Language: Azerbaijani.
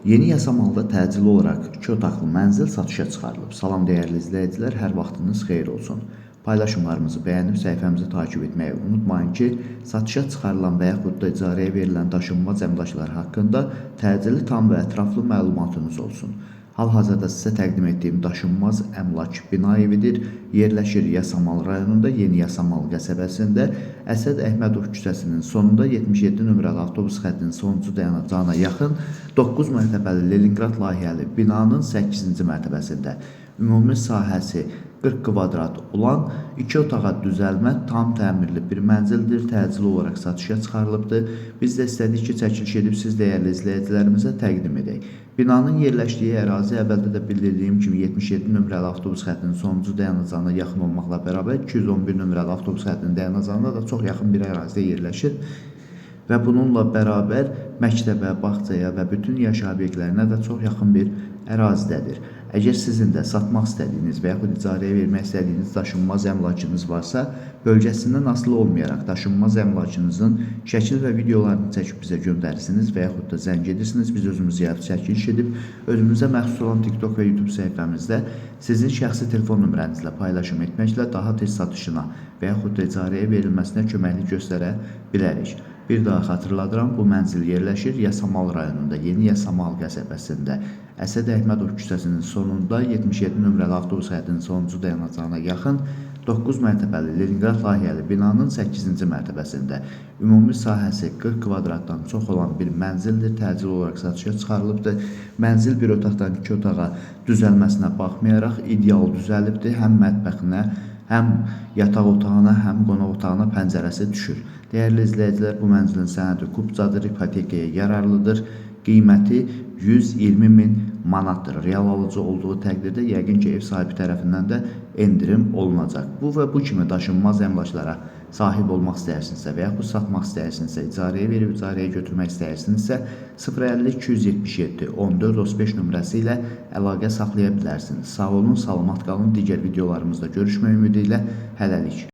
Yeni yasamalda təcili olaraq 2 otaqlı mənzil satışa çıxarılıb. Salam dəyərli izləyicilər, hər vaxtınız xeyir olsun. Paylaşımlarımızı bəyənib səhifəmizi takib etməyi unutmayın ki, satışa çıxarılan və yaxud da icarəyə verilən daşınmaz əmlaklar haqqında təcili, tam və ətraflı məlumatınız olsun. Hal-hazırda sizə təqdim etdiyim daşınmaz əmlak bina evidir. Yerləşir Yasamal rayonunda, Yeni Yasamal qəsəbəsində, Əsəd Əhmədov küçəsinin sonunda 77 nömrəli avtobus xəttinin sonuncu dayanacağına yaxın 9 mərtəbəli Leningrad layihəli binanın 8-ci mərtəbəsində. Ümumi sahəsi 40 kvadrat olan 2 otağa düzəlmə, tam təmirli bir mənzildir. Təcili olaraq satışa çıxarılıbdır. Biz də istədik ki, çəkiliş edib siz dəyərli izləyicilərimizə təqdim edək. Binanın yerləşdiyi ərazi əvvəldə də bildirdiyim kimi 77 nömrəli avtobus xəttinin sonuncu dayanacağına yaxın olmaqla bərabər 211 nömrəli avtobus xəttinin dayanacağına da çox yaxın bir ərazidə yerləşir. Və bununla bərabər məktəbə, bağçaya və bütün yaşayış obyektlərinə də çox yaxın bir ərazidədir. Əgər sizin də satmaq istədiyiniz və yaxud icarəyə vermək istədiyiniz daşınmaz əmlakınız varsa, bölgəsindən asılı olmayaraq daşınmaz əmlakınızın şəkil və videolarını çəkib bizə göndərirsiniz və yaxud da zəng edirsiniz. Biz özümüz gəlib çəkiliş edib, özümüzə məxsus olan TikTok və YouTube səhifəmizdə sizin şəxsi telefon nömrənizlə paylaşım etməklə daha tez satışına və yaxud da icarəyə verilməsinə köməklik göstərə bilərik. Bir daha xatırladıram, bu mənzil yerləşir Yasamal rayonunda, Yeni Yasamal qəsəbəsində, Əsəd Əhmədov küçəsinin sonunda 77 nömrəli avtobus xəttinin sonuncu dayanacağına yaxın 9 mərtəbəli Leningrad layihəli binanın 8-ci mərtəbəsində. Ümumi sahəsi 40 kvadratdan çox olan bir mənzildir, təcili olaraq satışa çıxarılıbdır. Mənzil bir otaqdan 2 otağa düzəlməsinə baxmayaraq ideal düzəlibdir, həm mətbəxinə, həm yataq otağına, həm qonaq otağına pəncərəsi düşür. Dəyərli izləyicilər, bu mənzilin sənədi kupcadır, ipotekaya yararlıdır. Qiyməti 120 min manatdır. Real alıcı olduğu təqdirdə yəqin ki, ev sahibi tərəfindən də endirim olunacaq. Bu və bu kimi daşınmaz əmlaklara sahib olmaq istəyirsinizsə və yaxud satmaq istəyirsinizsə, icarəyə verib icarəyə götürmək istəyirsinizsə 050 277 14 35 nömrəsi ilə əlaqə saxlaya bilərsiniz. Sağ olun, salamat qalın. Digər videolarımızda görüşmək ümidi ilə hələlik.